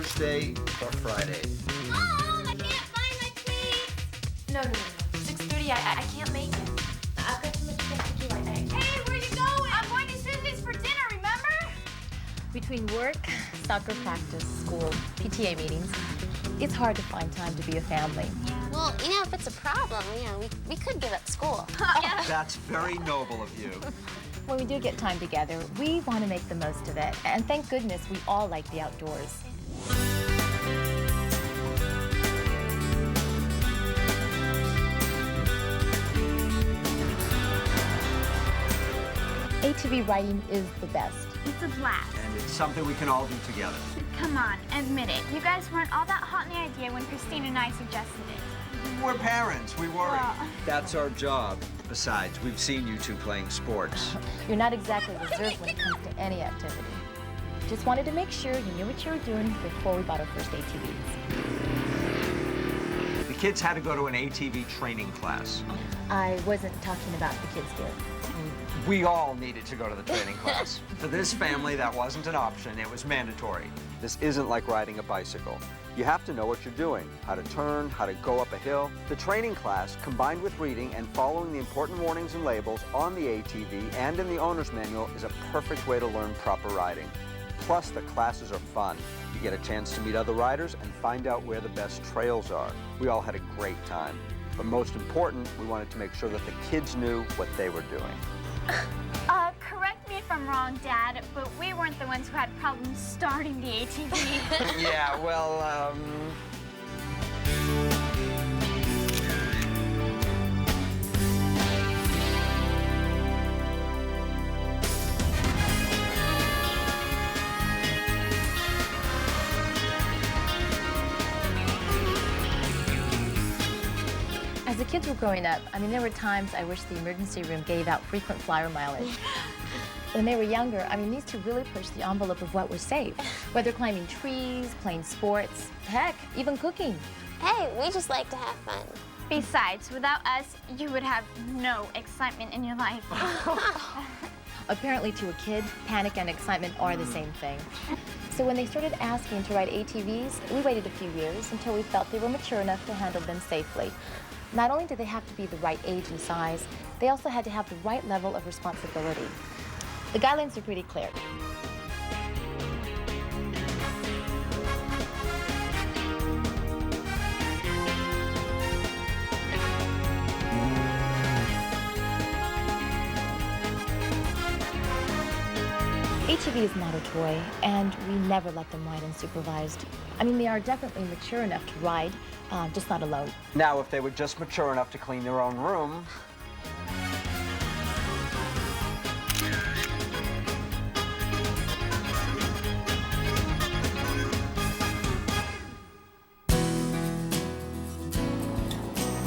Thursday or Friday? Mom, I can't find my cleats. No. 6:30, I can't make it. I've got too much stuff to do. Hey, where you going? I'm going to Susie's for dinner, remember? Between work, soccer practice, school, PTA meetings, it's hard to find time to be a family. Well, if it's a problem, we could give up school. Yeah. That's very noble of you. When we do get time together, we want to make the most of it. And thank goodness we all like the outdoors. ATV riding is the best. It's a blast. And it's something we can all do together. Come on, admit it. You guys weren't all that hot in the idea when Christine and I suggested it. We're parents, we worry. Well. That's our job. Besides, we've seen you two playing sports. You're not exactly reserved when it comes to any activity. Just wanted to make sure you knew what you were doing before we bought our first ATVs. The kids had to go to an ATV training class. I wasn't talking about the kids, dear. We all needed to go to the training class. For this family, that wasn't an option, it was mandatory. This isn't like riding a bicycle. You have to know what you're doing, how to turn, how to go up a hill. The training class, combined with reading and following the important warnings and labels on the ATV and in the owner's manual, is a perfect way to learn proper riding. Plus, the classes are fun. You get a chance to meet other riders and find out where the best trails are. We all had a great time. But most important, we wanted to make sure that the kids knew what they were doing. Correct me if I'm wrong, Dad, but we weren't the ones who had problems starting the ATV. Yeah, well, As the kids were growing up, there were times I wish the emergency room gave out frequent flyer mileage. When they were younger, these two really pushed the envelope of what was safe. Whether climbing trees, playing sports, heck, even cooking. Hey, we just like to have fun. Besides, without us, you would have no excitement in your life. Apparently to a kid, panic and excitement are the same thing. So when they started asking to ride ATVs, we waited a few years until we felt they were mature enough to handle them safely. Not only did they have to be the right age and size, they also had to have the right level of responsibility. The guidelines are pretty clear. ATV is not a toy, and we never let them ride unsupervised. They are definitely mature enough to ride, just not alone. now if they were just mature enough to clean their own room,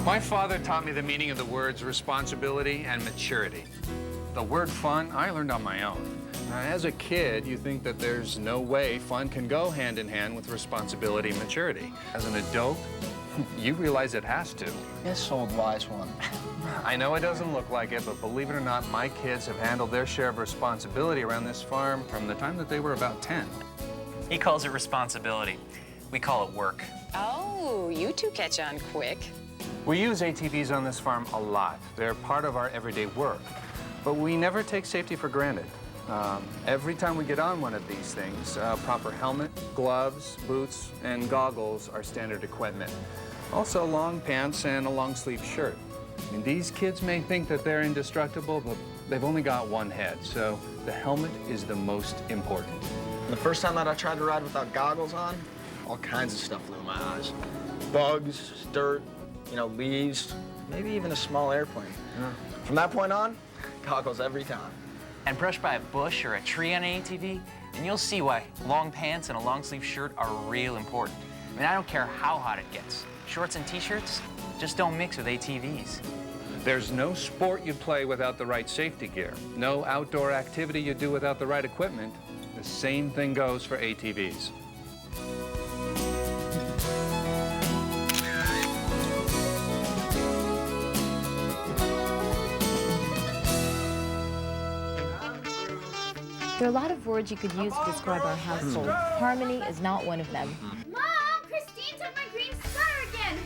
My father taught me the meaning of the words responsibility and maturity. The word fun, I learned on my own. As a kid, you think that there's no way fun can go hand in hand with responsibility and maturity. As an adult, you realize it has to. Yes, old wise one. I know it doesn't look like it, but believe it or not, my kids have handled their share of responsibility around this farm from the time that they were about 10. He calls it responsibility. We call it work. Oh, you two catch on quick. We use ATVs on this farm a lot. They're part of our everyday work, but we never take safety for granted. Every time we get on one of these things, proper helmet, gloves, boots, and goggles are standard equipment. Also long pants and a long sleeve shirt. These kids may think that they're indestructible, but they've only got one head, so the helmet is the most important. The first time that I tried to ride without goggles on, all kinds of stuff flew in my eyes. Bugs, dirt, leaves, maybe even a small airplane. From that point on, goggles every time. And brush by a bush or a tree on an ATV, and you'll see why long pants and a long sleeve shirt are real important. I don't care how hot it gets. Shorts and t-shirts just don't mix with ATVs. There's no sport you play without the right safety gear. No outdoor activity you do without the right equipment. The same thing goes for ATVs. There are a lot of words you could use to describe our household. Harmony is not one of them. Mom, Christine took my green sweater again.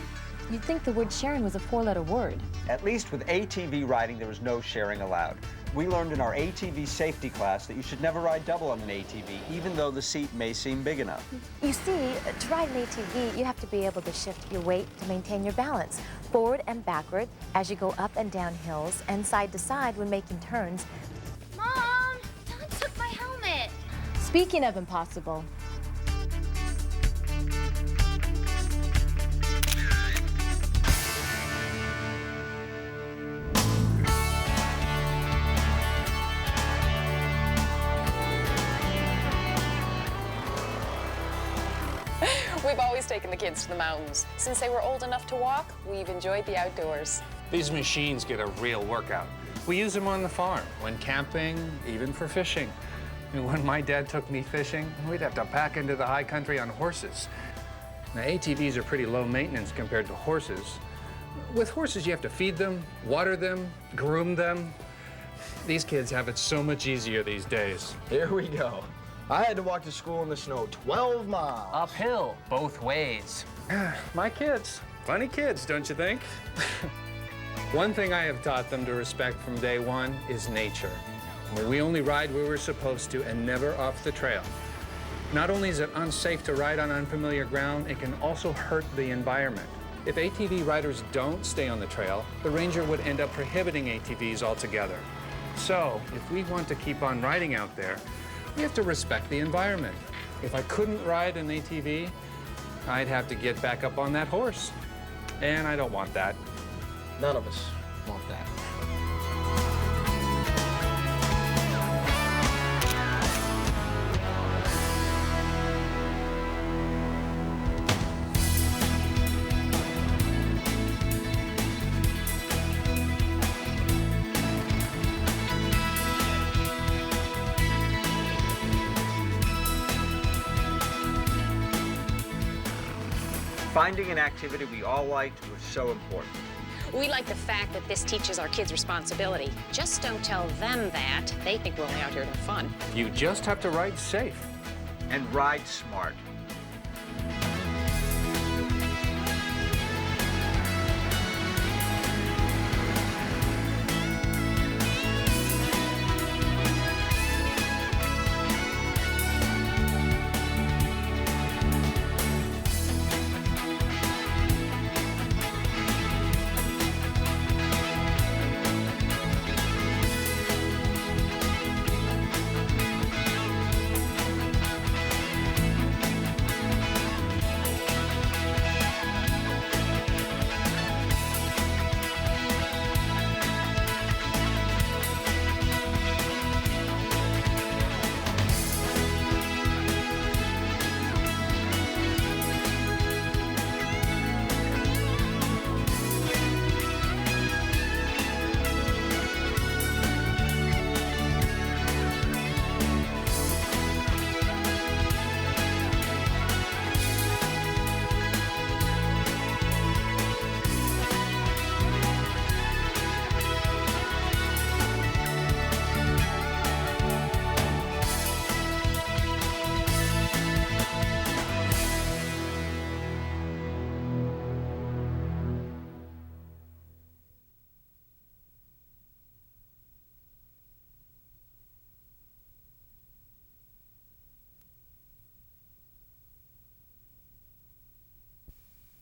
You'd think the word sharing was a 4-letter word. At least with ATV riding, there was no sharing allowed. We learned in our ATV safety class that you should never ride double on an ATV, even though the seat may seem big enough. You see, to ride an ATV, you have to be able to shift your weight to maintain your balance, forward and backward as you go up and down hills and side to side when making turns. Mom, someone took my helmet. Speaking of impossible, We've always taken the kids to the mountains. Since they were old enough to walk, we've enjoyed the outdoors. These machines get a real workout. We use them on the farm, when camping, even for fishing. And when my dad took me fishing, we'd have to pack into the high country on horses. Now, ATVs are pretty low maintenance compared to horses. With horses, you have to feed them, water them, groom them. These kids have it so much easier these days. Here we go. I had to walk to school in the snow 12 miles. Uphill, both ways. My kids. Funny kids, don't you think? One thing I have taught them to respect from day one is nature. We only ride where we're supposed to and never off the trail. Not only is it unsafe to ride on unfamiliar ground, it can also hurt the environment. If ATV riders don't stay on the trail, the ranger would end up prohibiting ATVs altogether. So, if we want to keep on riding out there, we have to respect the environment. If I couldn't ride an ATV, I'd have to get back up on that horse. And I don't want that. None of us want that. Finding an activity we all liked was so important. We like the fact that this teaches our kids responsibility. Just don't tell them that. They think we're only out here to have fun. You just have to ride safe. And ride smart.